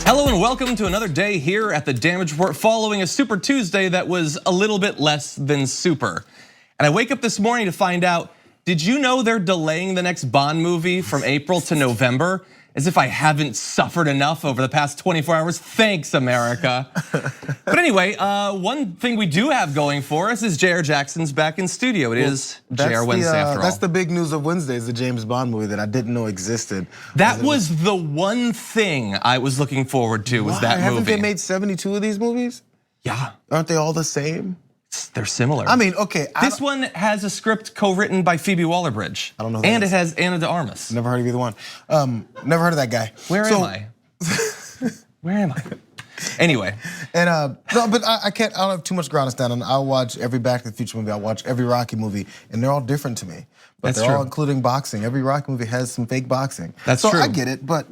Hello and welcome to another day here at the Damage Report following a Super Tuesday that was a little bit less than super. And I wake up this morning to find out, did you know they're delaying the next Bond movie from April to November? As if I haven't suffered enough over the past 24 hours. Thanks, America. But anyway, one thing we do have going for us is Jayar Jackson's back in studio. It is Jayar Wednesday after all. That's the big news of Wednesday, is the James Bond movie that I didn't know existed. That was the one thing I was looking forward to, was that movie. Haven't they made 72 of these movies? Yeah. Aren't they all the same? They're similar. I mean, okay. This one has a script co-written by Phoebe Waller-Bridge. I don't know who and that it has Ana de Armas. Never heard of either one. Never heard of that guy. Where am I? Where am I? Anyway. And no, but I can't. I don't have too much ground to stand on. I'll watch every Back to the Future movie. I'll watch every Rocky movie, and they're all different to me. But they're all including boxing. Every Rocky movie has some fake boxing. That's true. So I get it, but.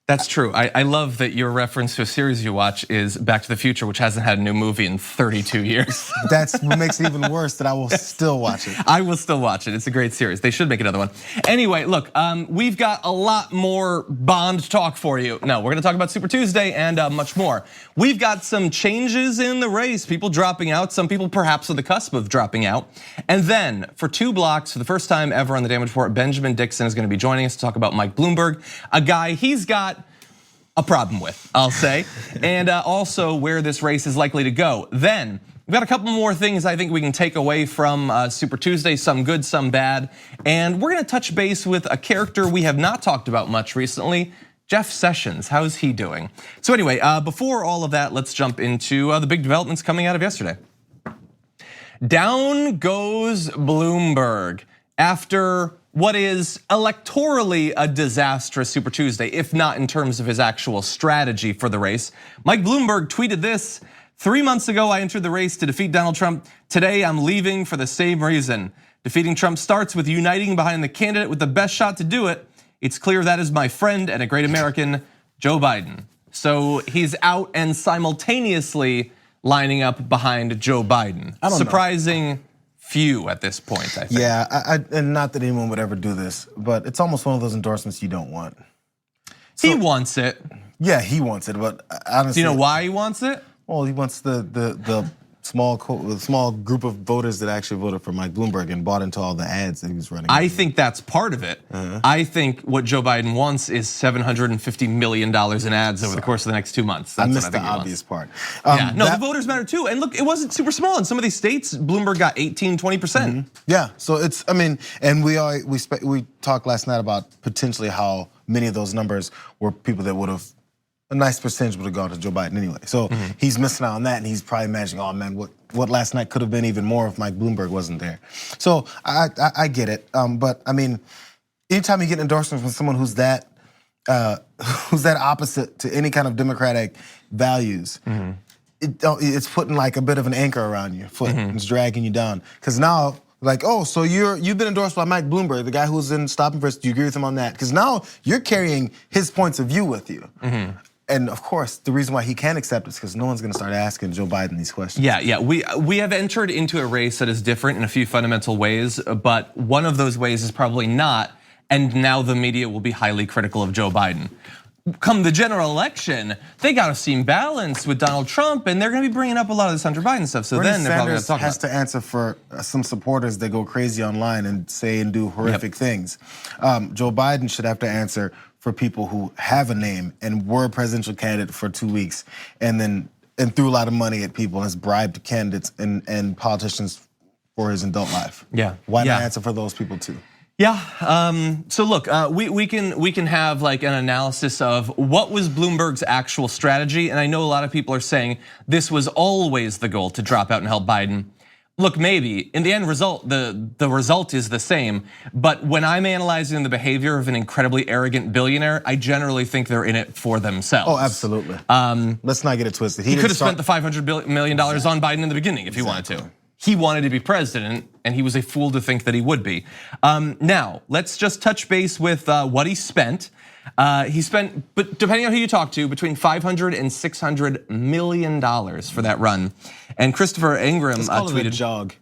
That's true. I love that your reference to a series you watch is Back to the Future, which hasn't had a new movie in 32 years. That's what makes it even worse, that I will still watch it. I will still watch it. It's a great series. They should make another one. Anyway, look, we've got a lot more Bond talk for you. No, we're gonna talk about Super Tuesday and much more. We've got some changes in the race, people dropping out, some people perhaps on the cusp of dropping out. And then for 2 blocks, for the first time ever on the Damage Report, Benjamin Dixon is gonna be joining us to talk about Mike Bloomberg, a guy he's got a problem with, I'll say, and also where this race is likely to go. Then, we've got a couple more things I think we can take away from Super Tuesday, some good, some bad. And we're gonna touch base with a character we have not talked about much recently, Jeff Sessions. How's he doing? So anyway, before all of that, let's jump into the big developments coming out of yesterday. Down goes Bloomberg after what is electorally a disastrous Super Tuesday, if not in terms of his actual strategy for the race. Mike Bloomberg tweeted this: 3 months ago, I entered the race to defeat Donald Trump. Today, I'm leaving for the same reason. Defeating Trump starts with uniting behind the candidate with the best shot to do it. It's clear that is my friend and a great American, Joe Biden. So he's out and simultaneously lining up behind Joe Biden. Surprising few at this point, I think. Yeah, and not that anyone would ever do this, but it's almost one of those endorsements you don't want. So, he wants it. Yeah, he wants it, but honestly. Do you know why he wants it? Well, he wants the small group of voters that actually voted for Mike Bloomberg and bought into all the ads that he was running. I think that's part of it. I think what Joe Biden wants is $750 million in ads over the course of the next 2 months. That's I missed the obvious part. Yeah, no, the voters matter too. And look, it wasn't super small. In some of these states, Bloomberg got 18, 20%. Yeah, so it's, I mean, and we talked last night about potentially how many of those numbers were people that would have, a nice percentage would have gone to Joe Biden anyway. So he's missing out on that, and he's probably imagining, oh man, what last night could have been even more if Mike Bloomberg wasn't there. So I get it, but I mean, anytime you get endorsements from someone who's that opposite to any kind of democratic values, it's putting like a bit of an anchor around your foot. It's dragging you down, because now, like, oh, so you've been endorsed by Mike Bloomberg, the guy who's in stop and frisk. Do you agree with him on that? Because now you're carrying his points of view with you. And of course, the reason why he can't accept it is because no one's gonna start asking Joe Biden these questions. Yeah, we have entered into a race that is different in a few fundamental ways, but one of those ways is probably not, and now the media will be highly critical of Joe Biden. Come the general election, they gotta seem balanced with Donald Trump, and they're gonna be bringing up a lot of this Hunter Biden stuff. So then they're probably gonna talk about it. Has to answer for some supporters that go crazy online and say and do horrific things. Joe Biden should have to answer for people who have a name and were a presidential candidate for 2 weeks, and threw a lot of money at people and has bribed candidates and politicians for his adult life. Yeah. Why not answer for those people too? Yeah, so look, we can have like an analysis of what was Bloomberg's actual strategy, and I know a lot of people are saying this was always the goal, to drop out and help Biden. Look, maybe in the end result, the result is the same, but when I'm analyzing the behavior of an incredibly arrogant billionaire, I generally think they're in it for themselves. Oh, absolutely. Let's not get it twisted. He could have spent the $500 million on Biden in the beginning if he wanted to. He wanted to be president, and he was a fool to think that he would be. Now, let's just touch base with what he spent. He spent, but depending on who you talk to, between $500 and $600 million for that run. And Christopher Ingram tweeted, jog.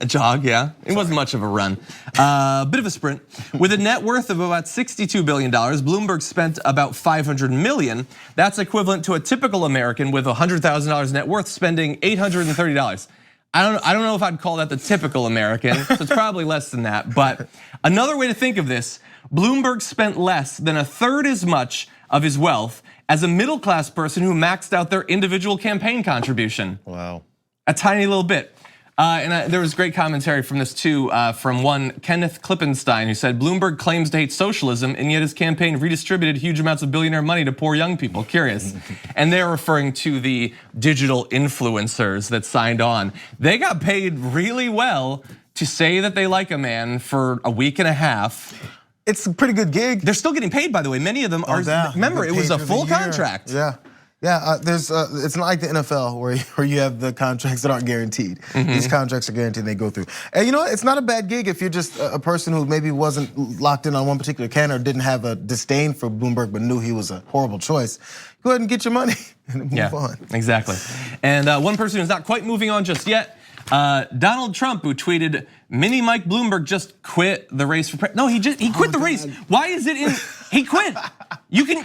A jog, yeah. It wasn't much of a run. Bit of a sprint. With a net worth of about $62 billion, Bloomberg spent about $500 million. That's equivalent to a typical American with $100,000 net worth spending $830. I don't know if I'd call that the typical American, so it's probably less than that. But another way to think of this, Bloomberg spent less than a third as much of his wealth as a middle-class person who maxed out their individual campaign contribution. Wow. A tiny little bit. And there was great commentary from this too, from one Kenneth Klippenstein, who said, Bloomberg claims to hate socialism, and yet his campaign redistributed huge amounts of billionaire money to poor young people. Curious. And they're referring to the digital influencers that signed on. They got paid really well to say that they like a man for a week and a half. It's a pretty good gig. They're still getting paid, by the way. Many of them are, remember, it was a full contract. Yeah. Yeah, it's not like the NFL where you have the contracts that aren't guaranteed. These contracts are guaranteed and they go through. And you know what, it's not a bad gig if you're just a person who maybe wasn't locked in on one particular candidate or didn't have a disdain for Bloomberg but knew he was a horrible choice. Go ahead and get your money and move on. Exactly. And one person who's not quite moving on just yet, Donald Trump, who tweeted, Mini Mike Bloomberg just quit the race for president. No, he quit the race. Why is it in, he quit.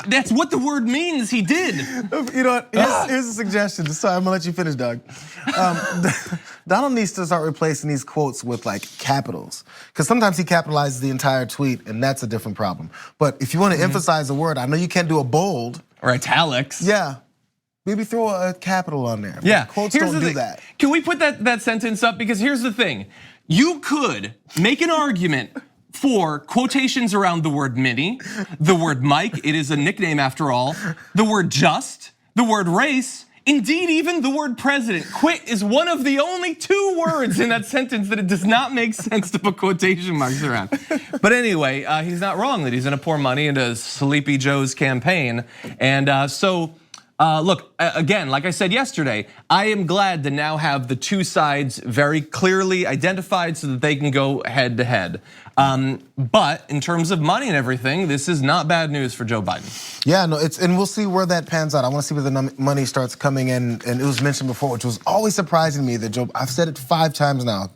That's what the word means, he did. You know what, here's a suggestion. Sorry, I'm gonna let you finish, Doug. Donald needs to start replacing these quotes with like capitals. Because sometimes he capitalizes the entire tweet and that's a different problem. But if you wanna emphasize a word, I know you can't do a bold. Or italics. Yeah. Maybe throw a capital on there. Yeah, quotes don't do that. Can we put that sentence up? Because here's the thing. You could make an argument for quotations around the word mini, the word Mike, it is a nickname after all, the word just, the word race, indeed even the word president. Quit is one of the only two words in that sentence that it does not make sense to put quotation marks around. But anyway, he's not wrong that he's gonna pour money into Sleepy Joe's campaign. And look, again, like I said yesterday, I am glad to now have the two sides very clearly identified so that they can go head to head. But in terms of money and everything, this is not bad news for Joe Biden. Yeah, no, and we'll see where that pans out. I want to see where the money starts coming in, and it was mentioned before, which was always surprising to me that Joe, I've said it 5 times now,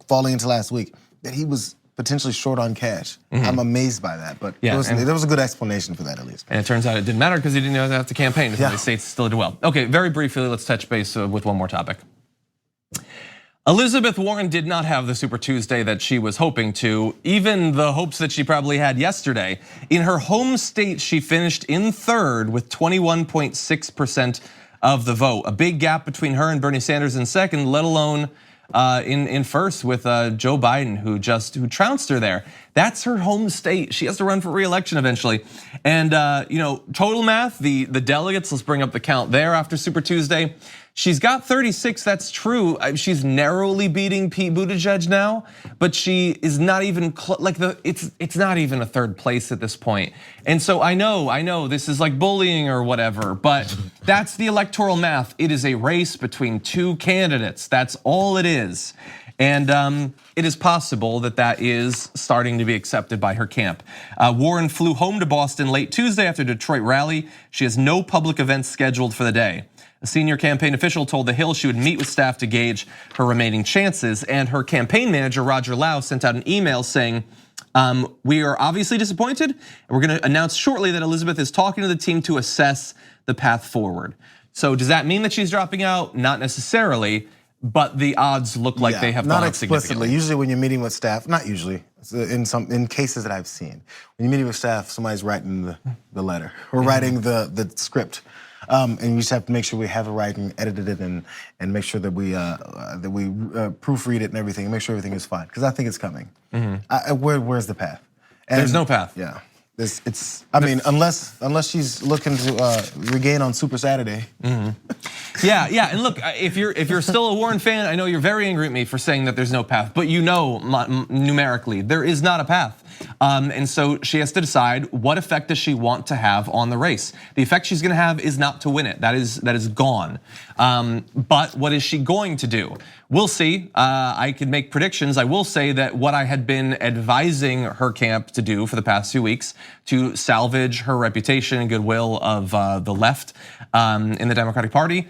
falling into last week, that he was potentially short on cash. I'm amazed by that, but there was a good explanation for that at least. And it turns out it didn't matter because he didn't have to campaign. The states still did well. Okay, very briefly, let's touch base with one more topic. Elizabeth Warren did not have the Super Tuesday that she was hoping to, even the hopes that she probably had yesterday. In her home state, she finished in third with 21.6% of the vote. A big gap between her and Bernie Sanders in second, let alone in first with Joe Biden, who trounced her there. That's her home state. She has to run for re-election eventually. And total math, the delegates, let's bring up the count there after Super Tuesday. She's got 36, that's true. She's narrowly beating Pete Buttigieg now, but she is not even it's not even a third place at this point. And so I know this is like bullying or whatever, but that's the electoral math. It is a race between two candidates. That's all it is. And it is possible that is starting to be accepted by her camp. Warren flew home to Boston late Tuesday after a Detroit rally. She has no public events scheduled for the day. A senior campaign official told The Hill she would meet with staff to gauge her remaining chances, and her campaign manager, Roger Lau, sent out an email saying, we are obviously disappointed, and we're gonna announce shortly that Elizabeth is talking to the team to assess the path forward. So does that mean that she's dropping out? Not necessarily, but the odds look like they have gone up significantly. Usually when you're meeting with staff, not usually, in cases that I've seen, when you're meeting with staff, somebody's writing the letter or writing the script. And you just have to make sure we have it right and edited it and make sure that we proofread it and everything and make sure everything is fine. Because I think it's coming. Where's the path? There's no path. Yeah. Unless she's looking to regain on Super Saturday. Yeah, and look, if you're still a Warren fan, I know you're very angry at me for saying that there's no path, but you know numerically there is not a path. And so she has to decide what effect does she want to have on the race. The effect she's gonna have is not to win it, that is gone. But what is she going to do? We'll see, I could make predictions. I will say that what I had been advising her camp to do for the past few weeks to salvage her reputation and goodwill of the left in the Democratic Party,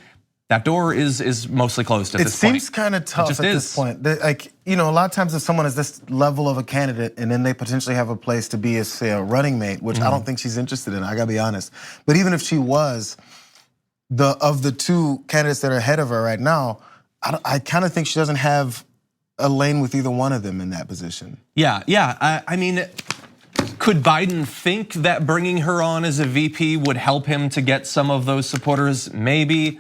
that door is mostly closed at this point. It seems kind of tough at this point. Like, a lot of times if someone is this level of a candidate and then they potentially have a place to be as, say, a running mate, which I don't think she's interested in, I gotta be honest. But even if she was, of the two candidates that are ahead of her right now, I kind of think she doesn't have a lane with either one of them in that position. Yeah. I mean, could Biden think that bringing her on as a VP would help him to get some of those supporters? Maybe,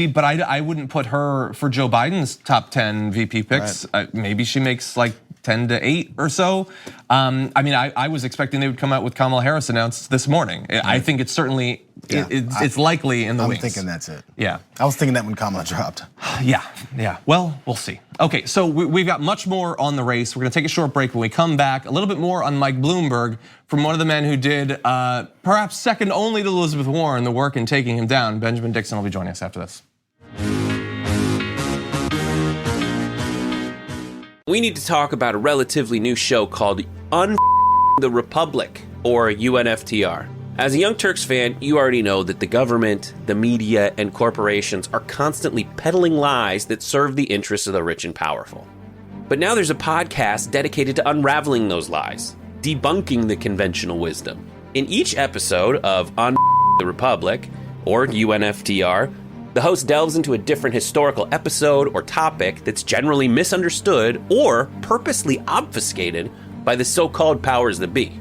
but I wouldn't put her for Joe Biden's top 10 VP picks. Right. Maybe she makes like 10 to 8 or so. I mean, I was expecting they would come out with Kamala Harris announced this morning. Right. I think it's certainly, it's likely in the wings. I'm thinking that's it. Yeah. I was thinking that when Kamala dropped. Yeah. Well, we'll see. Okay, so we've got much more on the race. We're gonna take a short break. When we come back, a little bit more on Mike Bloomberg from one of the men who did, perhaps second only to Elizabeth Warren, the work in taking him down. Benjamin Dixon will be joining us after this. We need to talk about a relatively new show called the Republic, or UNFTR. As a Young Turks fan, you already know that the government, the media, and corporations are constantly peddling lies that serve the interests of the rich and powerful. But now there's a podcast dedicated to unraveling those lies, debunking the conventional wisdom. In each episode of the Republic, or UNFTR, the host delves into a different historical episode or topic that's generally misunderstood or purposely obfuscated by the so-called powers that be,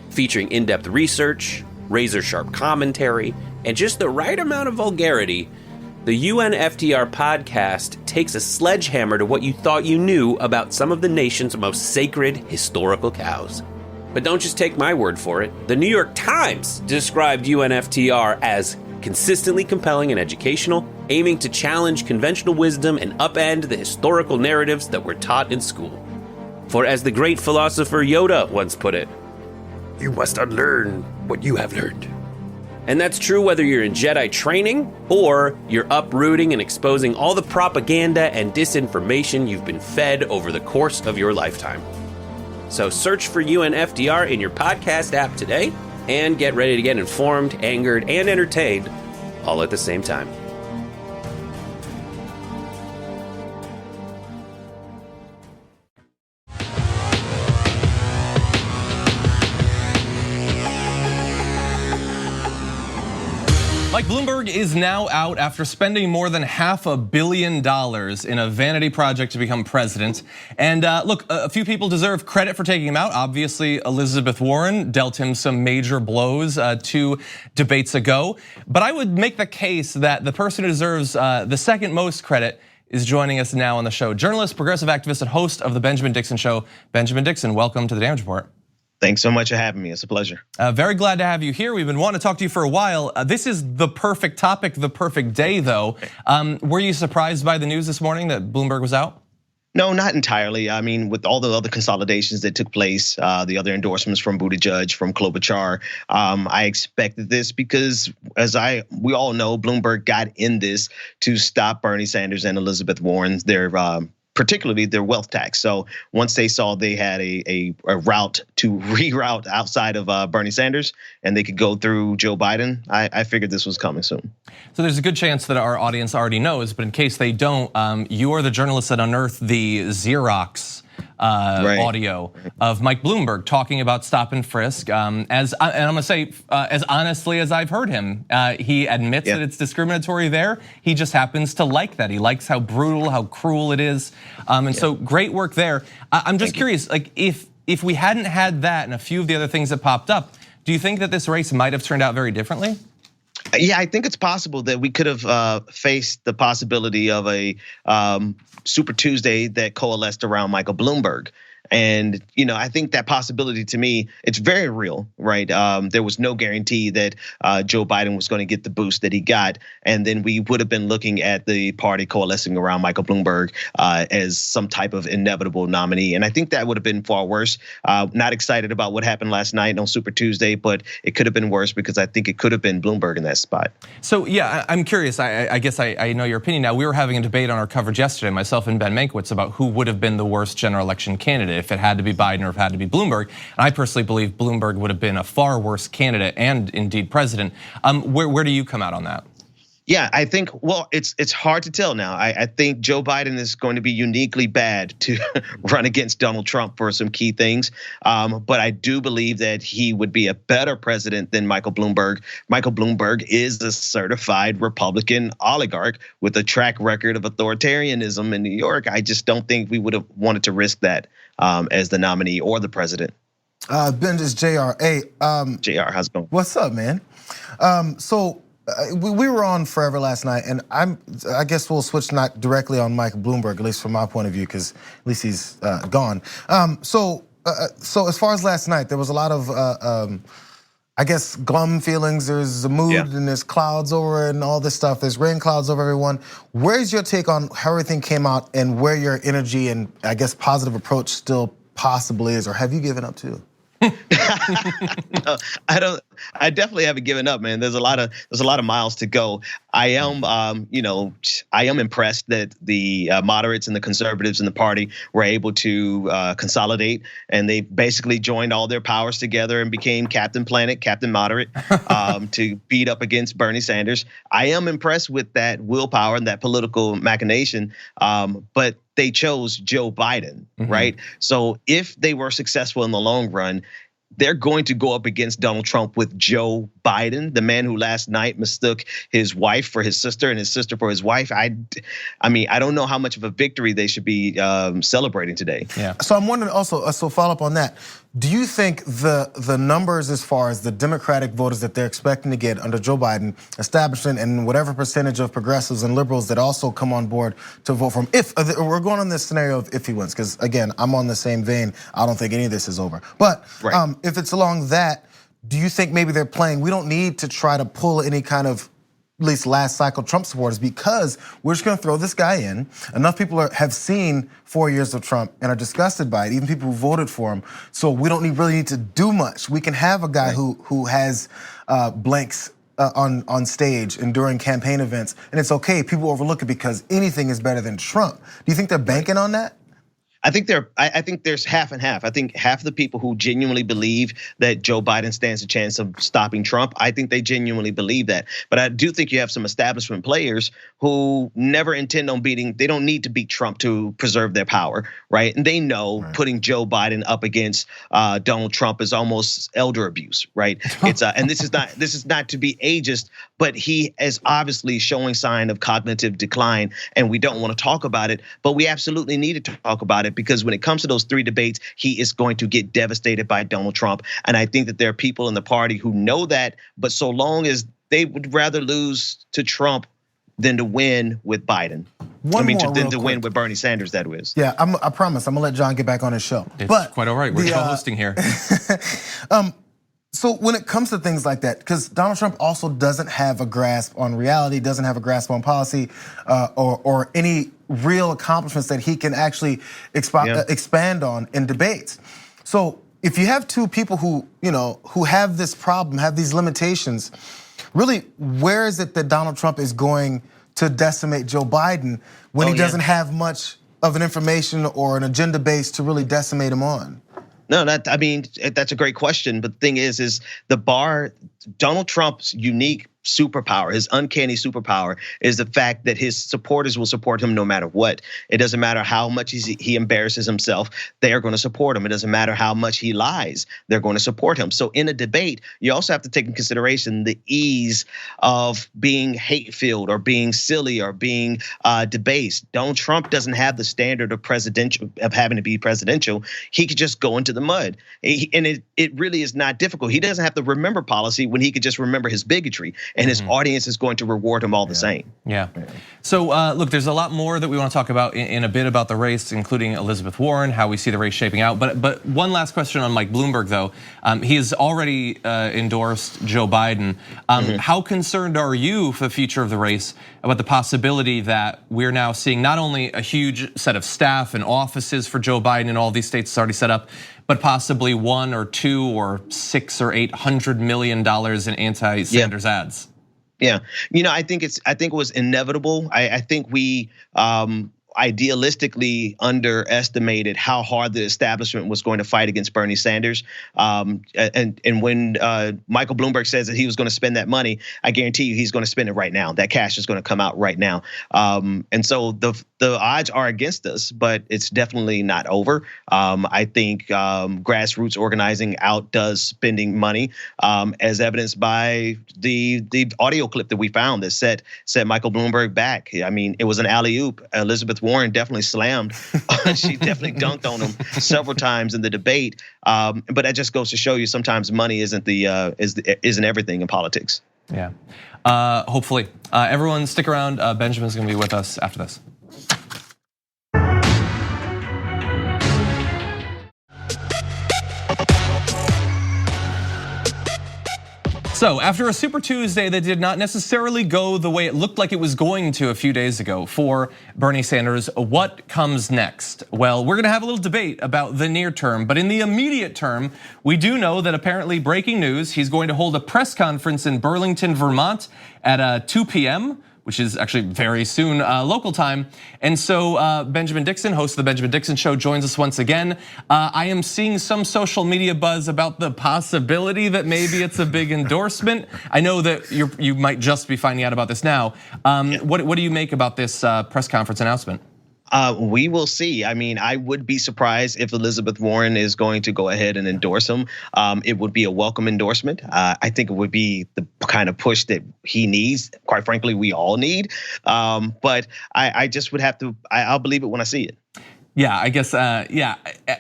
featuring in-depth research, razor-sharp commentary, and just the right amount of vulgarity. The UNFTR podcast takes a sledgehammer to what you thought you knew about some of the nation's most sacred historical cows. But don't just take my word for it. The New York Times described UNFTR as consistently compelling and educational, aiming to challenge conventional wisdom and upend the historical narratives that were taught in school. For as the great philosopher Yoda once put it, you must unlearn what you have learned. And that's true whether you're in Jedi training or you're uprooting and exposing all the propaganda and disinformation you've been fed over the course of your lifetime. So search for UNFTR in your podcast app today and get ready to get informed, angered, and entertained all at the same time. Mike Bloomberg is now out after spending more than $500 million in a vanity project to become president. And look, a few people deserve credit for taking him out. Obviously, Elizabeth Warren dealt him some major blows 2 debates ago. But I would make the case that the person who deserves the second most credit is joining us now on the show. Journalist, progressive activist, and host of the Benjamin Dixon Show. Benjamin Dixon, welcome to the Damage Report. Thanks so much for having me. It's a pleasure. Very glad to have you here. We've been wanting to talk to you for a while. This is the perfect topic, the perfect day, though. Were you surprised by the news this morning that Bloomberg was out? No, not entirely. I mean, with all the other consolidations that took place, the other endorsements from Buttigieg, from Klobuchar, I expected this because, we all know, Bloomberg got in this to stop Bernie Sanders and Elizabeth Warren, particularly their wealth tax. So once they saw they had a route to reroute outside of Bernie Sanders and they could go through Joe Biden, I figured this was coming soon. So there's a good chance that our audience already knows, but in case they don't, you are the journalist that unearthed the Xerox audio of Mike Bloomberg talking about stop and frisk. And I'm gonna say, as honestly as I've heard him, he admits that it's discriminatory there. He just happens to like that. He likes how brutal, how cruel it is. And so great work there. I'm just curious, like if we hadn't had that and a few of the other things that popped up, do you think that this race might have turned out very differently? Yeah, I think it's possible that we could have faced the possibility of a Super Tuesday that coalesced around Michael Bloomberg. And I think that possibility, to me, it's very real, right? There was no guarantee that Joe Biden was going to get the boost that he got, and then we would have been looking at the party coalescing around Michael Bloomberg as some type of inevitable nominee. And I think that would have been far worse. Not excited about what happened last night on Super Tuesday, but it could have been worse because I think it could have been Bloomberg in that spot. So yeah, I'm curious. I guess I know your opinion now. We were having a debate on our coverage yesterday, myself and Ben Mankiewicz, about who would have been the worst general election candidate, if it had to be Biden or if it had to be Bloomberg. And I personally believe Bloomberg would have been a far worse candidate and indeed president. Where do you come out on that? Yeah, I think, well, it's hard to tell now. I think Joe Biden is going to be uniquely bad to run against Donald Trump for some key things. But I do believe that he would be a better president than Michael Bloomberg. Michael Bloomberg is a certified Republican oligarch with a track record of authoritarianism in New York. I just don't think we would have wanted to risk that as the nominee or the president. Ben, this is Jayar. Hey, Jayar, how's it going? What's up, man? We were on forever last night, and I guess we'll switch not directly on Mike Bloomberg, at least from my point of view, because at least he's gone. So as far as last night, there was a lot of I guess glum feelings. There's a mood and there's clouds over it and all this stuff. There's rain clouds over everyone. Where's your take on how everything came out and where your energy and I guess positive approach still possibly is, or have you given up too? No, I definitely haven't given up, man. There's a lot of miles to go. I am, I am impressed that the moderates and the conservatives in the party were able to consolidate, and they basically joined all their powers together and became Captain Planet, Captain Moderate, to beat up against Bernie Sanders. I am impressed with that willpower and that political machination, but they chose Joe Biden, right? So if they were successful in the long run, they're going to go up against Donald Trump with Joe Biden, the man who last night mistook his wife for his sister and his sister for his wife. I mean, I don't know how much of a victory they should be celebrating today. Yeah. So I'm wondering also, so follow up on that. Do you think the numbers as far as the Democratic voters that they're expecting to get under Joe Biden, establishment, and whatever percentage of progressives and liberals that also come on board to vote for him, if we're going on this scenario of if he wins, because again, I'm on the same vein. I don't think any of this is over. But if it's along that, do you think maybe they're playing, we don't need to try to pull any kind of, at least last cycle Trump supporters, because we're just gonna throw this guy in. Enough people have seen 4 years of Trump and are disgusted by it, even people who voted for him. So we don't really need to do much. We can have a guy who has blanks on stage and during campaign events, and it's okay, people overlook it because anything is better than Trump. Do you think they're banking on that? I think there's half and half. I think half the people who genuinely believe that Joe Biden stands a chance of stopping Trump, I think they genuinely believe that. But I do think you have some establishment players who never intend on beating, they don't need to beat Trump to preserve their power, right? And they know putting Joe Biden up against Donald Trump is almost elder abuse, right? It's and this is not to be ageist, but he is obviously showing sign of cognitive decline, and we don't want to talk about it, but we absolutely need to talk about it. Because when it comes to those 3 debates, he is going to get devastated by Donald Trump. And I think that there are people in the party who know that, but so long as they would rather lose to Trump than to win with Biden. Than to win with Bernie Sanders, that is. Yeah, I promise, I'm gonna let John get back on his show. It's quite all right, we're co-hosting here. So when it comes to things like that, because Donald Trump also doesn't have a grasp on reality, doesn't have a grasp on policy, or any real accomplishments that he can actually expand on in debates. So if you have 2 people who have this problem, have these limitations, really, where is it that Donald Trump is going to decimate Joe Biden when he doesn't have much of an information or an agenda base to really decimate him on? No, that's a great question. But the thing is the bar, Donald Trump's unique superpower, his uncanny superpower, is the fact that his supporters will support him no matter what. It doesn't matter how much he embarrasses himself, they are going to support him. It doesn't matter how much he lies, they're going to support him. So in a debate, you also have to take in consideration the ease of being hate-filled or being silly or being debased. Donald Trump doesn't have the standard of having to be presidential. He could just go into the mud. And it really is not difficult. He doesn't have to remember policy when he could just remember his bigotry. And his audience is going to reward him all the same. Yeah. So look, there's a lot more that we want to talk about in a bit about the race, including Elizabeth Warren, how we see the race shaping out. But one last question on Mike Bloomberg, though. He has already endorsed Joe Biden. How concerned are you for the future of the race about the possibility that we're now seeing not only a huge set of staff and offices for Joe Biden in all these states already set up, but possibly 1 or 2 or 6 or $800 million in anti-Sanders ads? Yeah, I think it was inevitable. I think we idealistically underestimated how hard the establishment was going to fight against Bernie Sanders. And when Michael Bloomberg says that he was going to spend that money, I guarantee you he's going to spend it right now. That cash is going to come out right now. And so the odds are against us, but it's definitely not over. I think grassroots organizing outdoes spending money, as evidenced by the audio clip that we found that set Michael Bloomberg back. I mean, it was an alley-oop. Elizabeth Warren definitely slammed. She definitely dunked on him several times in the debate. But that just goes to show you sometimes money isn't everything in politics. Yeah. Hopefully, everyone stick around. Benjamin's going to be with us after this. So after a Super Tuesday that did not necessarily go the way it looked like it was going to a few days ago for Bernie Sanders, what comes next? Well, we're gonna have a little debate about the near term, but in the immediate term, we do know that apparently breaking news, he's going to hold a press conference in Burlington, Vermont at 2 p.m., which is actually very soon local time. And so Benjamin Dixon, host of the Benjamin Dixon Show, joins us once again. I am seeing some social media buzz about the possibility that maybe it's a big endorsement. I know that you might just be finding out about this now. What do you make about this press conference announcement? We will see. I mean, I would be surprised if Elizabeth Warren is going to go ahead and endorse him. It would be a welcome endorsement. I think it would be the kind of push that he needs. Quite frankly, we all need. But I just would have to. I'll believe it when I see it. Yeah, I guess, yeah.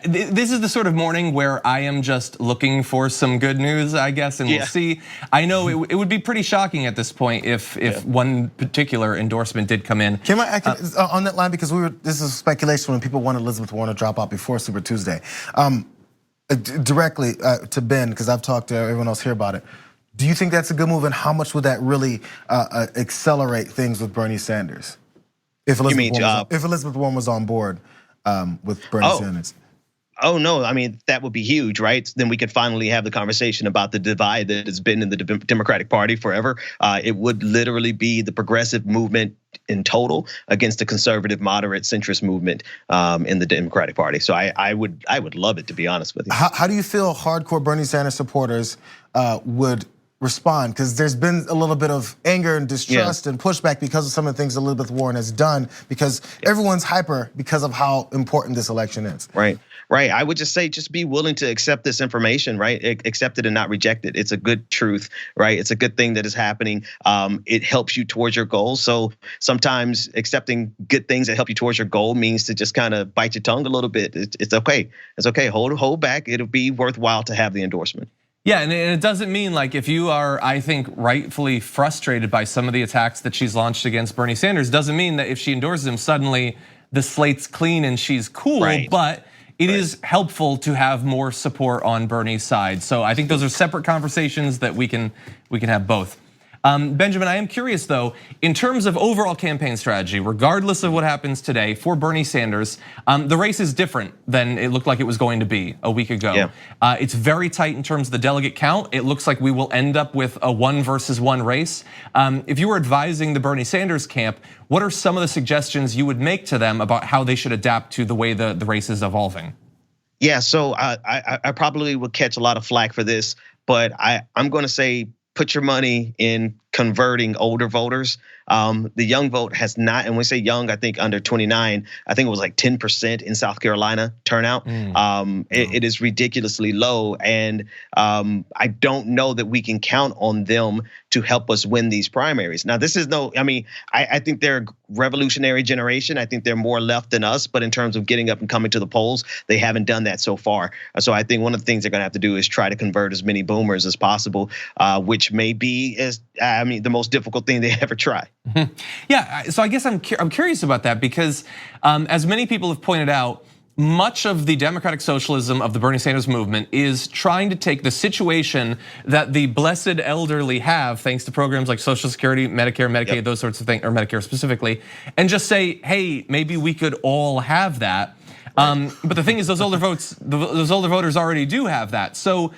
This is the sort of morning where I am just looking for some good news, I guess, and we'll see. I know it would be pretty shocking at this point if one particular endorsement did come in. Can I on that line, because this is speculation when people want Elizabeth Warren to drop out before Super Tuesday. Directly to Ben, because I've talked to everyone else here about it. Do you think that's a good move, and how much would that really accelerate things with Bernie Sanders? If Elizabeth Warren was on board with Bernie Sanders? Oh no, I mean, that would be huge, right? Then we could finally have the conversation about the divide that has been in the Democratic Party forever. It would literally be the progressive movement in total against the conservative, moderate, centrist movement in the Democratic Party. So I would love it, to be honest with you. How do you feel hardcore Bernie Sanders supporters would respond? Because there's been a little bit of anger and distrust and pushback because of some of the things Elizabeth Warren has done, because everyone's hyper because of how important this election is. Right. I would just say, just be willing to accept this information, right? Accept it and not reject it. It's a good truth, right? It's a good thing that is happening. It helps you towards your goals. So sometimes accepting good things that help you towards your goal means to just kind of bite your tongue a little bit. It's okay. It's okay. Hold back. It'll be worthwhile to have the endorsement. Yeah, and it doesn't mean, like, if you are, I think, rightfully frustrated by some of the attacks that she's launched against Bernie Sanders, doesn't mean that if she endorses him, suddenly the slate's clean and she's cool, but it is helpful to have more support on Bernie's side. So I think those are separate conversations that we can have both. Benjamin, I am curious though, in terms of overall campaign strategy, regardless of what happens today for Bernie Sanders, the race is different than it looked like it was going to be a week ago. It's very tight in terms of the delegate count. It looks like we will end up with a 1 versus 1 race. If you were advising the Bernie Sanders camp, what are some of the suggestions you would make to them about how they should adapt to the way the race is evolving? Yeah, so I probably would catch a lot of flack for this, but I'm gonna say, put your money in converting older voters. The young vote has not, and when we say young, I think under 29, I think it was like 10% in South Carolina turnout. It is ridiculously low, and I don't know that we can count on them to help us win these primaries. Now, this is I think they're a revolutionary generation. I think they're more left than us, but in terms of getting up and coming to the polls, they haven't done that so far. So I think one of the things they're gonna have to do is try to convert as many boomers as possible, which may be the most difficult thing they ever try. Yeah, so I guess I'm curious about that, because as many people have pointed out, much of the democratic socialism of the Bernie Sanders movement is trying to take the situation that the blessed elderly have, thanks to programs like Social Security, Medicare, Medicaid, those sorts of things, or Medicare specifically, and just say, hey, maybe we could all have that. But the thing is, those older voters already do have that. So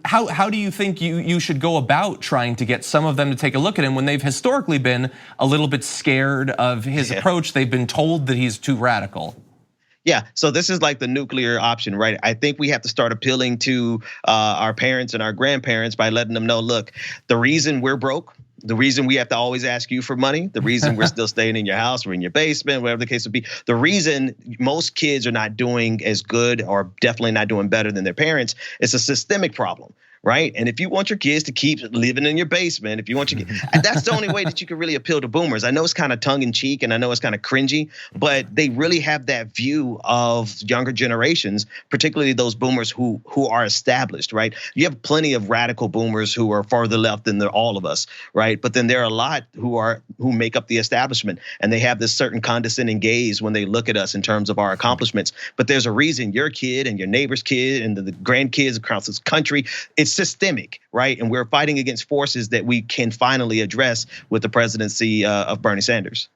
how do you think you should go about trying to get some of them to take a look at him when they've historically been a little bit scared of his approach? They've been told that he's too radical. Yeah, so this is like the nuclear option, right? I think we have to start appealing to our parents and our grandparents by letting them know, look, the reason we're broke, the reason we have to always ask you for money, the reason we're still staying in your house or in your basement, whatever the case would be, the reason most kids are not doing as good or definitely not doing better than their parents, it's a systemic problem. Right. And if you want your kids to keep living in your basement, if you want that's the only way that you can really appeal to boomers. I know it's kind of tongue in cheek and I know it's kind of cringy, but they really have that view of younger generations, particularly those boomers who are established. Right. You have plenty of radical boomers who are farther left than all of us. Right. But then there are a lot who make up the establishment and they have this certain condescending gaze when they look at us in terms of our accomplishments. But there's a reason your kid and your neighbor's kid and the grandkids across this country, it's systemic, right? And we're fighting against forces that we can finally address with the presidency of Bernie Sanders.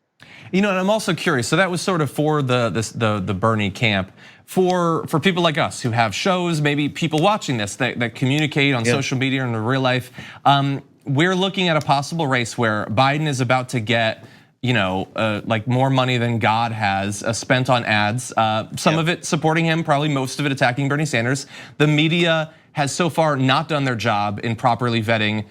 You know, and I'm also curious. So that was sort of for the Bernie camp. For people like us who have shows, maybe people watching this that communicate on social media and in real life, we're looking at a possible race where Biden is about to get, like more money than God has spent on ads. Some of it supporting him, probably most of it attacking Bernie Sanders. The media has so far not done their job in properly vetting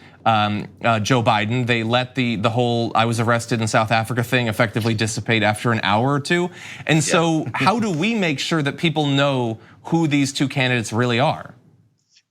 Joe Biden. They let the whole "I was arrested in South Africa" thing effectively dissipate after an hour or two. And so how do we make sure that people know who these two candidates really are?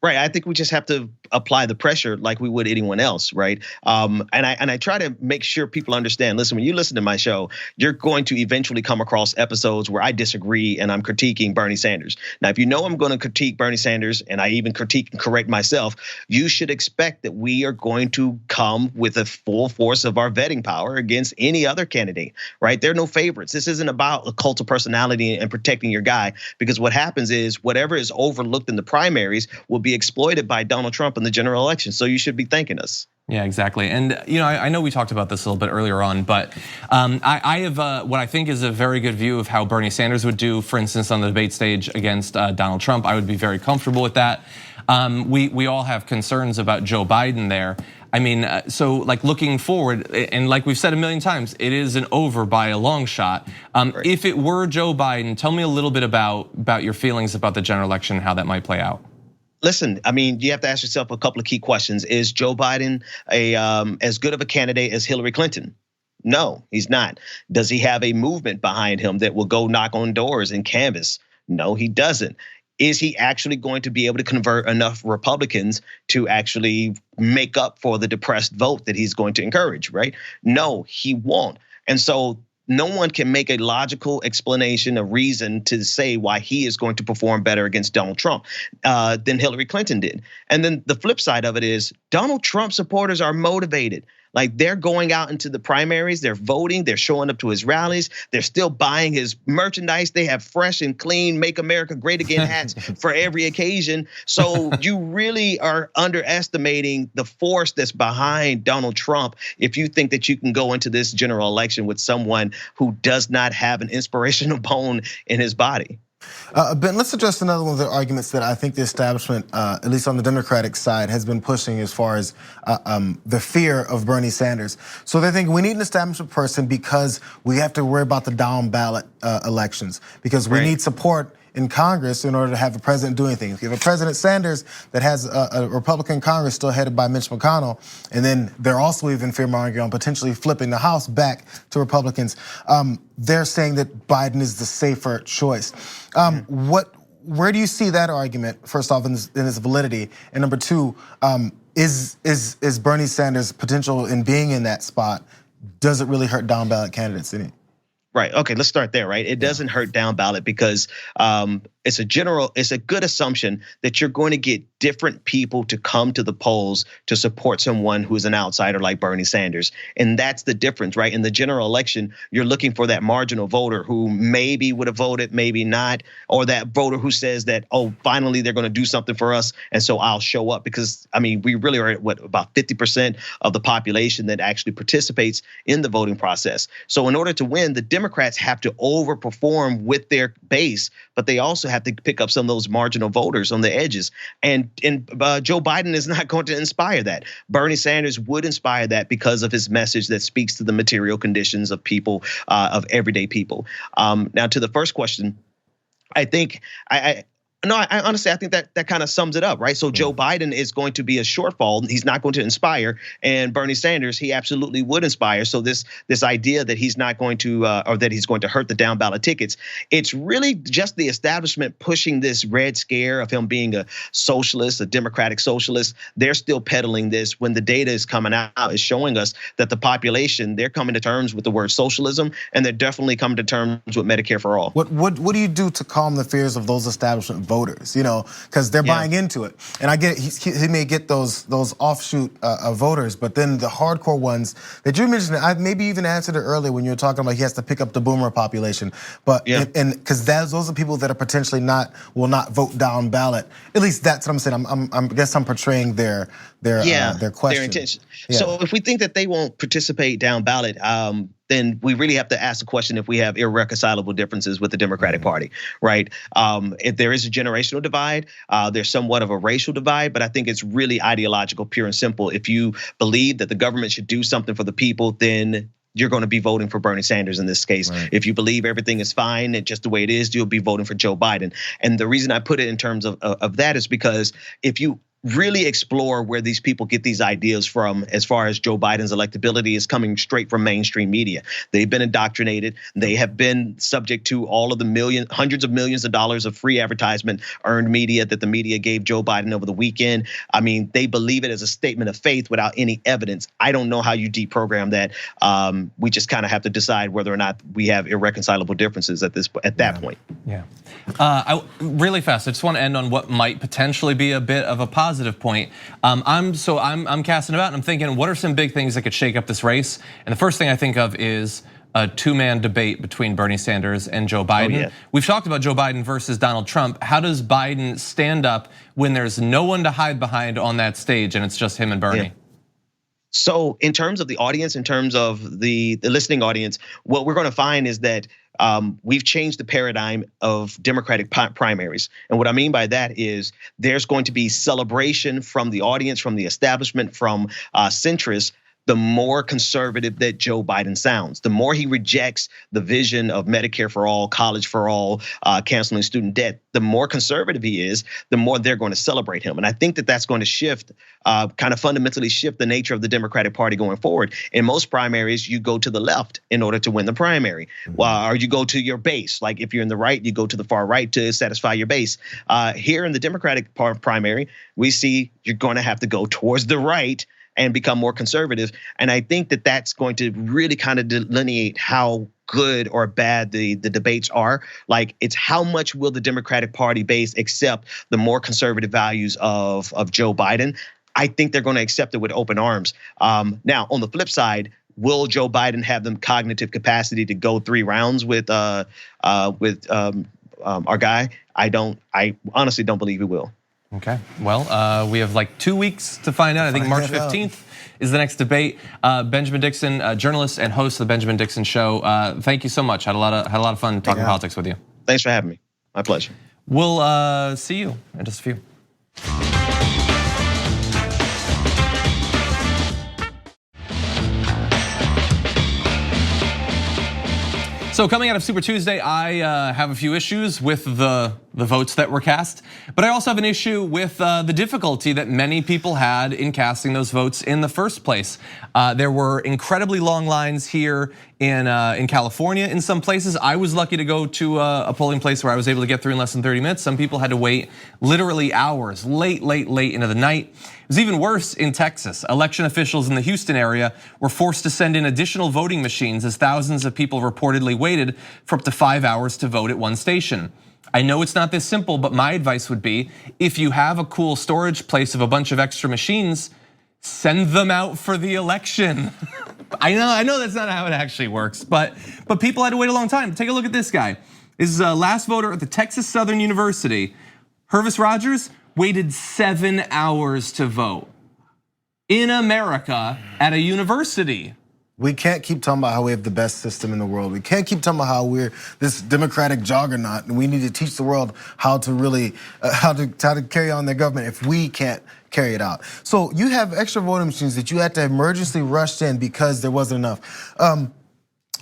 Right, I think we just have to apply the pressure like we would anyone else, right? And I try to make sure people understand. Listen, when you listen to my show, you're going to eventually come across episodes where I disagree and I'm critiquing Bernie Sanders. Now, if you know I'm going to critique Bernie Sanders and I even critique and correct myself, you should expect that we are going to come with a full force of our vetting power against any other candidate, right? There are no favorites. This isn't about a cult of personality and protecting your guy, because what happens is whatever is overlooked in the primaries will be exploited by Donald Trump in the general election. So you should be thanking us. Yeah, exactly. And I know we talked about this a little bit earlier on, but I have what I think is a very good view of how Bernie Sanders would do, for instance, on the debate stage against Donald Trump. I would be very comfortable with that. We all have concerns about Joe Biden there. I mean, so like looking forward, and like we've said a million times, it is an over by a long shot. If it were Joe Biden, tell me a little bit about your feelings about the general election and how that might play out. Listen, I mean, you have to ask yourself a couple of key questions. Is Joe Biden as good of a candidate as Hillary Clinton? No, he's not. Does he have a movement behind him that will go knock on doors and canvass? No, he doesn't. Is he actually going to be able to convert enough Republicans to actually make up for the depressed vote that he's going to encourage, right? No, he won't. And so no one can make a logical explanation, a reason to say why he is going to perform better against Donald Trump than Hillary Clinton did. And then the flip side of it is Donald Trump supporters are motivated. Like they're going out into the primaries, they're voting, they're showing up to his rallies, they're still buying his merchandise. They have fresh and clean "Make America Great Again" hats for every occasion. So you really are underestimating the force that's behind Donald Trump if you think that you can go into this general election with someone who does not have an inspirational bone in his body. Ben, let's address another one of the arguments that I think the establishment, at least on the Democratic side, has been pushing as far as the fear of Bernie Sanders. So they think we need an establishment person because we have to worry about the down ballot elections, because we need support in Congress in order to have a president doing things. If you have a President Sanders that has a Republican Congress still headed by Mitch McConnell, and then they're also even fear-mongering on potentially flipping the House back to Republicans, they're saying that Biden is the safer choice. Where do you see that argument, first off, in its validity? And number two, is Bernie Sanders' potential in being in that spot, does it really hurt down ballot candidates in it? Right. Okay. Let's start there. Right. It doesn't hurt down ballot because it's a good assumption that you're going to get different people to come to the polls to support someone who is an outsider like Bernie Sanders. And that's the difference, right? In the general election, you're looking for that marginal voter who maybe would have voted, maybe not, or that voter who says that, oh, finally they're going to do something for us, and so I'll show up. Because I mean, we really are at about 50% of the population that actually participates in the voting process. So in order to win, the Democrats have to overperform with their base, but they also have to pick up some of those marginal voters on the edges. And Joe Biden is not going to inspire that. Bernie Sanders would inspire that because of his message that speaks to the material conditions of people, of everyday people. Now, to the first question, I think I honestly, I think that kind of sums it up, right? So Joe Biden is going to be a shortfall. He's not going to inspire, and Bernie Sanders, he absolutely would inspire. So this idea that he's not going to, or that he's going to hurt the down ballot tickets, it's really just the establishment pushing this red scare of him being a socialist, a democratic socialist. They're still peddling this when the data is coming out, is showing us that the population, they're coming to terms with the word socialism, and they're definitely coming to terms with Medicare for all. What do you do to calm the fears of those establishment voters, because they're buying into it? And I get he may get those offshoot voters, but then the hardcore ones that you mentioned, I maybe even answered it earlier when you were talking about he has to pick up the boomer population, but and because those are people that are potentially will not vote down ballot. At least that's what I'm saying. I guess I'm portraying their question, their intention. So if we think that they won't participate down ballot, then we really have to ask the question if we have irreconcilable differences with the Democratic Party, right? If there is a generational divide, there's somewhat of a racial divide, but I think it's really ideological, pure and simple. If you believe that the government should do something for the people, then you're going to be voting for Bernie Sanders in this case. Right. If you believe everything is fine and just the way it is, you'll be voting for Joe Biden. And the reason I put it in terms of that is because if you really explore where these people get these ideas from, as far as Joe Biden's electability is coming straight from mainstream media. They've been indoctrinated. They have been subject to all of the hundreds of millions of dollars of free advertisement earned media that the media gave Joe Biden over the weekend. I mean, they believe it as a statement of faith without any evidence. I don't know how you deprogram that. We just kind of have to decide whether or not we have irreconcilable differences at that point. Yeah. Really fast, I just want to end on what might potentially be a bit of a positive point. I'm casting about and I'm thinking, what are some big things that could shake up this race? And the first thing I think of is a two-man debate between Bernie Sanders and Joe Biden. Oh, yeah. We've talked about Joe Biden versus Donald Trump. How does Biden stand up when there's no one to hide behind on that stage and it's just him and Bernie? Yeah. So in terms of the audience, in terms of the listening audience, what we're going to find is that we've changed the paradigm of Democratic primaries. And what I mean by that is there's going to be celebration from the audience, from the establishment, from centrists, the more conservative that Joe Biden sounds, the more he rejects the vision of Medicare for all, college for all, canceling student debt, the more conservative he is, the more they're going to celebrate him. And I think that that's going to shift, kind of fundamentally shift the nature of the Democratic Party going forward. In most primaries, you go to the left in order to win the primary, or you go to your base. Like if you're in the right, you go to the far right to satisfy your base. Here in the Democratic primary, we see you're going to have to go towards the right and become more conservative. And I think that that's going to really kind of delineate how good or bad the debates are. Like, it's how much will the Democratic Party base accept the more conservative values of Joe Biden? I think they're going to accept it with open arms. Now, on the flip side, will Joe Biden have the cognitive capacity to go 3 rounds with our guy? I honestly don't believe he will. Okay, well, we have like 2 weeks to find out. I think March 15th is the next debate. Benjamin Dixon, journalist and host of the Benjamin Dixon Show. Thank you so much. Had a lot of fun talking politics with you. Thanks for having me. My pleasure. We'll see you in just a few. So coming out of Super Tuesday, I have a few issues with the votes that were cast, but I also have an issue with the difficulty that many people had in casting those votes in the first place. There were incredibly long lines here in California in some places. I was lucky to go to a polling place where I was able to get through in less than 30 minutes. Some people had to wait literally hours, late into the night. It was even worse in Texas. Election officials in the Houston area were forced to send in additional voting machines as thousands of people reportedly waited for up to 5 hours to vote at one station. I know it's not this simple, but my advice would be, if you have a cool storage place of a bunch of extra machines, send them out for the election. I know that's not how it actually works, but people had to wait a long time. Take a look at this guy. This is a last voter at the Texas Southern University. Hervis Rogers waited 7 hours to vote in America at a university. We can't keep talking about how we have the best system in the world. We can't keep talking about how we're this democratic juggernaut, and we need to teach the world how to really how to carry on their government if we can't carry it out. So you have extra voting machines that you had to emergency rush in because there wasn't enough.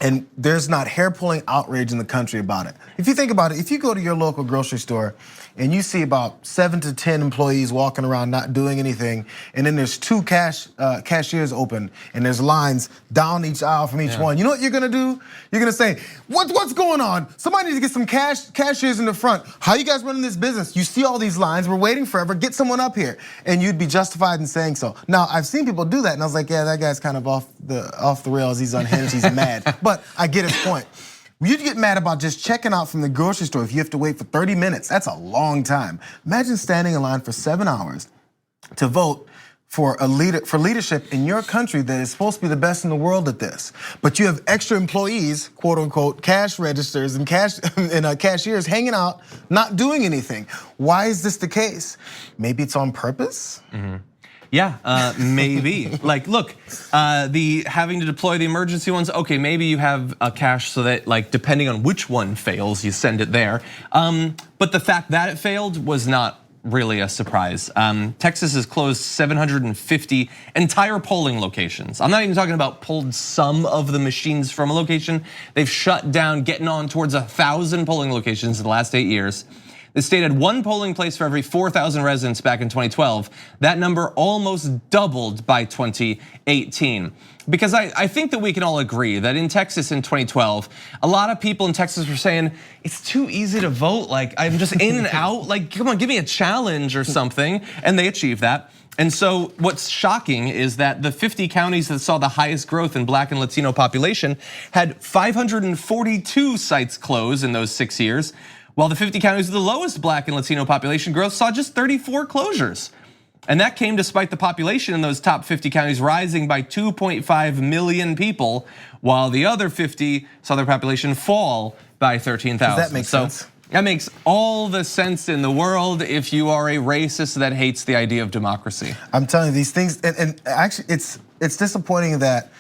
And there's not hair-pulling outrage in the country about it. If you think about it, if you go to your local grocery store and you see about 7 to 10 employees walking around not doing anything, and then there's 2 cashiers open, and there's lines down each aisle from each one. You know what you're gonna do? You're gonna say, what's going on? Somebody needs to get some cashiers in the front. How you guys running this business? You see all these lines, we're waiting forever, get someone up here. And you'd be justified in saying so. Now, I've seen people do that, and I was like, yeah, that guy's kind of off the rails, he's unhinged, he's mad. But I get his point. You'd get mad about just checking out from the grocery store if you have to wait for 30 minutes. That's a long time. Imagine standing in line for 7 hours to vote for leadership in your country that is supposed to be the best in the world at this. But you have extra employees, quote unquote, cash registers and cashiers hanging out, not doing anything. Why is this the case? Maybe it's on purpose? Yeah, maybe. Like, look, the having to deploy the emergency ones. Okay, maybe you have a cache so that, like, depending on which one fails, you send it there. But the fact that it failed was not really a surprise. Texas has closed 750 entire polling locations. I'm not even talking about pulled some of the machines from a location. They've shut down, getting on towards 1,000 polling locations in the last 8 years. The state had 1 polling place for every 4,000 residents back in 2012. That number almost doubled by 2018. Because I think that we can all agree that in Texas in 2012, a lot of people in Texas were saying, it's too easy to vote. Like, I'm just in and out. Like, come on, give me a challenge or something. And they achieved that. And so what's shocking is that the 50 counties that saw the highest growth in Black and Latino population had 542 sites close in those 6 years, while the 50 counties with the lowest Black and Latino population growth saw just 34 closures. And that came despite the population in those top 50 counties rising by 2.5 million people, while the other 50 saw their population fall by 13,000. Does that make sense? That makes all the sense in the world if you are a racist that hates the idea of democracy. I'm telling you these things, and actually it's disappointing that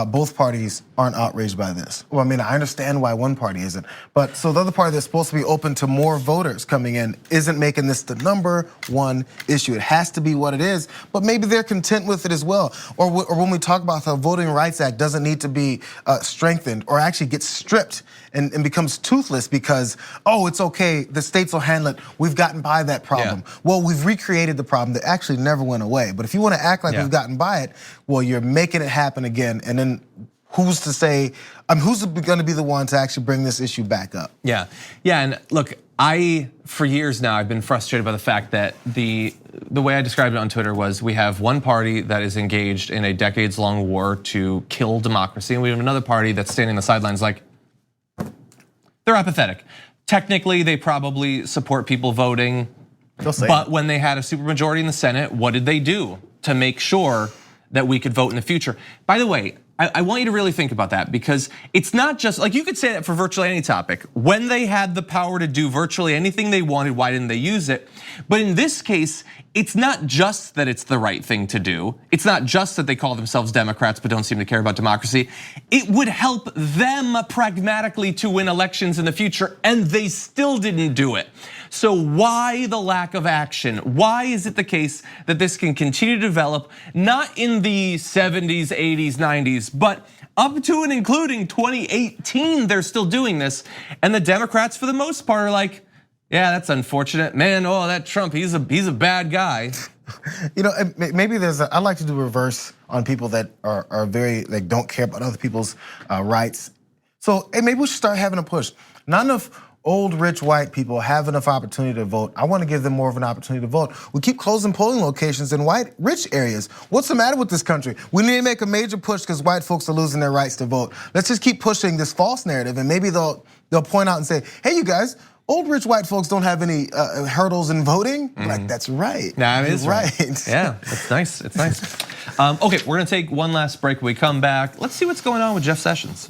both parties aren't outraged by this. Well, I mean, I understand why one party isn't, but so the other party that's supposed to be open to more voters coming in isn't making this the #1 issue. It has to be what it is, but maybe they're content with it as well. Or when we talk about the Voting Rights Act doesn't need to be strengthened or actually gets stripped and becomes toothless because, oh, it's okay, the states will handle it. We've gotten by that problem. Yeah. Well, we've recreated the problem that actually never went away. But if you want to act like we've gotten by it, well, you're making it happen again. And then who's to say, who's going to be the one to actually bring this issue back up? Yeah, and look, for years now, I've been frustrated by the fact that the way I described it on Twitter was we have one party that is engaged in a decades-long war to kill democracy, and we have another party that's standing on the sidelines like, they're apathetic. Technically, they probably support people voting, but when they had a supermajority in the Senate, what did they do to make sure that we could vote in the future? By the way, I want you to really think about that because it's not just, like you could say that for virtually any topic. When they had the power to do virtually anything they wanted, why didn't they use it? But in this case, it's not just that it's the right thing to do. It's not just that they call themselves Democrats but don't seem to care about democracy. It would help them pragmatically to win elections in the future, and they still didn't do it. So why the lack of action? Why is it the case that this can continue to develop, not in the 70s, 80s, 90s, but up to and including 2018, they're still doing this. And the Democrats, for the most part, are like, yeah, that's unfortunate. Man, oh, that Trump, he's a bad guy. You know, maybe I like to do reverse on people that are very, like, don't care about other people's rights. So maybe we should start having a push. Not enough old, rich, white people have enough opportunity to vote. I want to give them more of an opportunity to vote. We keep closing polling locations in white, rich areas. What's the matter with this country? We need to make a major push because white folks are losing their rights to vote. Let's just keep pushing this false narrative, and maybe they'll point out and say, hey, you guys, old rich white folks don't have any hurdles in voting. Like, that's right. That is right. Yeah, it's nice. It's nice. Okay, we're gonna take one last break. When we come back, let's see what's going on with Jeff Sessions.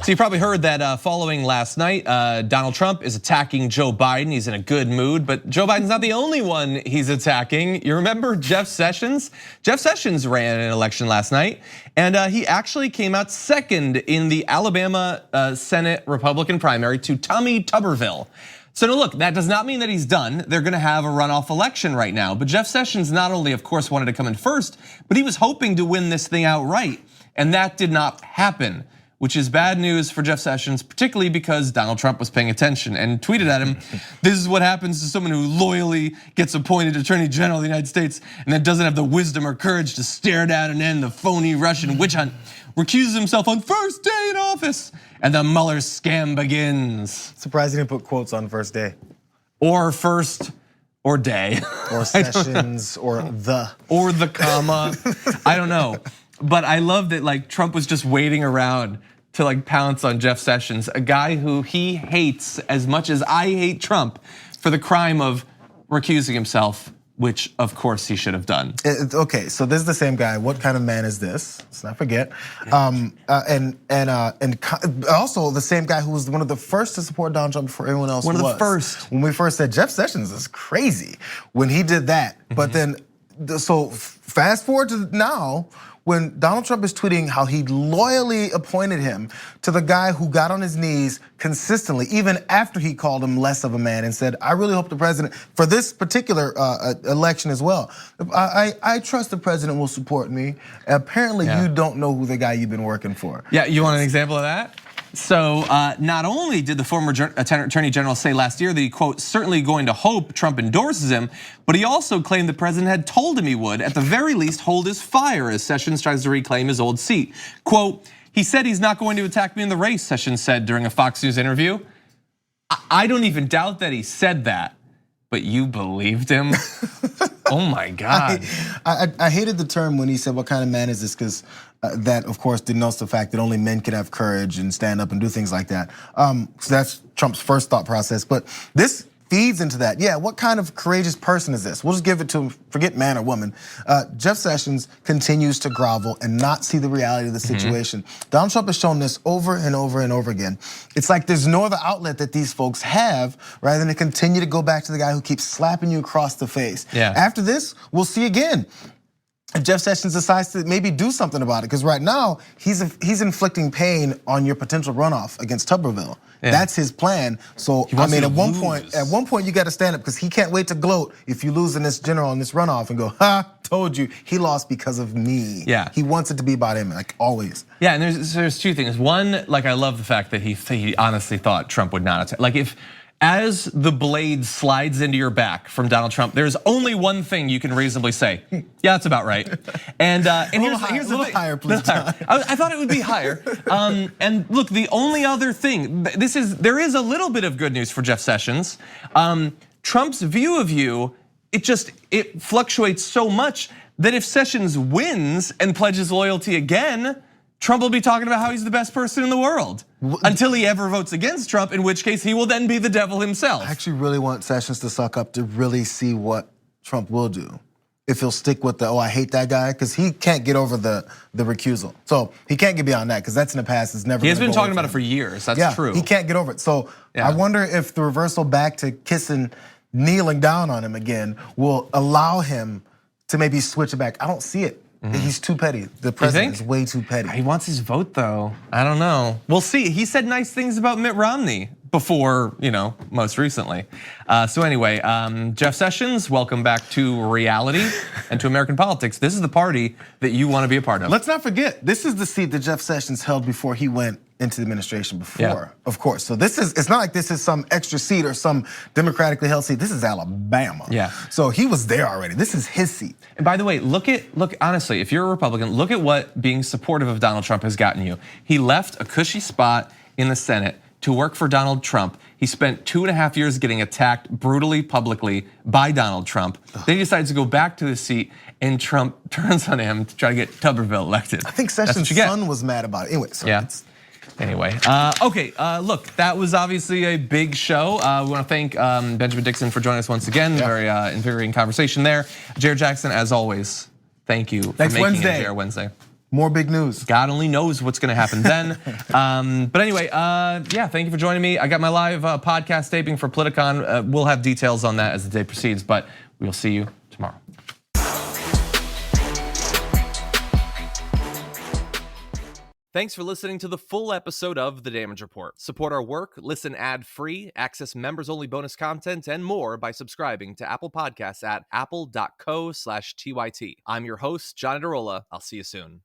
So you probably heard that following last night, Donald Trump is attacking Joe Biden. He's in a good mood, but Joe Biden's not the only one he's attacking. You remember Jeff Sessions? Jeff Sessions ran an election last night, and he actually came out second in the Alabama Senate Republican primary to Tommy Tuberville. So now look, that does not mean that he's done. They're gonna have a runoff election right now. But Jeff Sessions not only, of course, wanted to come in first, but he was hoping to win this thing outright. And that did not happen, which is bad news for Jeff Sessions, particularly because Donald Trump was paying attention and tweeted at him, "This is what happens to someone who loyally gets appointed Attorney General of the United States and then doesn't have the wisdom or courage to stare down and end the phony Russian witch hunt, recuses himself on first day in office, and the Mueller scam begins." Surprised he didn't put quotes on first day. Or first or day. Or Sessions or the comma. I don't know. But I love that like Trump was just waiting around to like pounce on Jeff Sessions, a guy who he hates as much as I hate Trump for the crime of recusing himself, which of course he should have done. Okay, so this is the same guy. What kind of man is this? Let's not forget. And also the same guy who was one of the first to support Donald Trump before everyone else was. One of the first. When we first said Jeff Sessions is crazy when he did that. But then, so fast forward to now, when Donald Trump is tweeting how he loyally appointed him to the guy who got on his knees consistently, even after he called him less of a man and said, "I really hope the president, for this particular election as well, I trust the president will support me." Apparently you don't know who the guy you've been working for. Yeah, you want an example of that? So not only did the former Attorney General say last year that he, quote, certainly going to hope Trump endorses him, but he also claimed the president had told him he would, at the very least, hold his fire as Sessions tries to reclaim his old seat. Quote, he said he's not going to attack me in the race, Sessions said during a Fox News interview. I don't even doubt that he said that, but you believed him? Oh my God. I hated the term when he said, "What kind of man is this?" Because that, of course, denotes the fact that only men can have courage and stand up and do things like that. So that's Trump's first thought process. But this feeds into that. Yeah, what kind of courageous person is this? We'll just give it to him, forget man or woman. Jeff Sessions continues to grovel and not see the reality of the situation. Donald Trump has shown this over and over and over again. It's like there's no other outlet that these folks have rather than to continue to go back to the guy who keeps slapping you across the face. Yeah. After this, we'll see again. If Jeff Sessions decides to maybe do something about it, because right now he's inflicting pain on your potential runoff against Tuberville. Yeah. That's his plan. So I mean, at one point you got to stand up because he can't wait to gloat if you lose in this general in this runoff and go, "Ha, told you, he lost because of me." Yeah, he wants it to be about him, like always. Yeah, and there's two things. One, like I love the fact that he honestly thought Trump would not attack. Like if, as the blade slides into your back from Donald Trump, there's only one thing you can reasonably say. Yeah, that's about right. And here's the thing. Higher, please, John. I thought it would be higher. And look, the only other thing, there is a little bit of good news for Jeff Sessions. Trump's view of you, it fluctuates so much that if Sessions wins and pledges loyalty again, Trump will be talking about how he's the best person in the world until he ever votes against Trump, in which case he will then be the devil himself. I actually really want Sessions to suck up to really see what Trump will do. If he'll stick with the, "Oh, I hate that guy," because he can't get over the recusal. So he can't get beyond that because that's in the past. It's never. He has been talking about it for years. That's true. He can't get over it. So I wonder if the reversal back to kissing, kneeling down on him again will allow him to maybe switch it back. I don't see it. He's too petty. The president is way too petty. He wants his vote though. I don't know. We'll see. He said nice things about Mitt Romney before, most recently. So anyway, Jeff Sessions, welcome back to reality and to American politics. This is the party that you want to be a part of. Let's not forget, this is the seat that Jeff Sessions held before he went into the administration before, of course. So it's not like this is some extra seat or some democratically held seat. This is Alabama. Yeah. So he was there already. This is his seat. And by the way, look honestly, if you're a Republican, look at what being supportive of Donald Trump has gotten you. He left a cushy spot in the Senate to work for Donald Trump. He spent 2.5 years getting attacked brutally publicly by Donald Trump. Then he decides to go back to his seat, and Trump turns on him to try to get Tuberville elected. I think Sessions' son was mad about it. Anyway, sorry. Yeah. Anyway, okay, look, that was obviously a big show. We want to thank Benjamin Dixon for joining us once again. Very invigorating conversation there. Jayar Jackson, as always, thank you for making Wednesday. it Jayar Wednesday. More big news. God only knows what's going to happen then. But anyway, yeah, thank you for joining me. I got my live podcast taping for Politicon. We'll have details on that as the day proceeds, but we'll see you tomorrow. Thanks for listening to the full episode of The Damage Report. Support our work, listen ad-free, access members-only bonus content, and more by subscribing to Apple Podcasts at apple.co/TYT. I'm your host, John Adarola. I'll see you soon.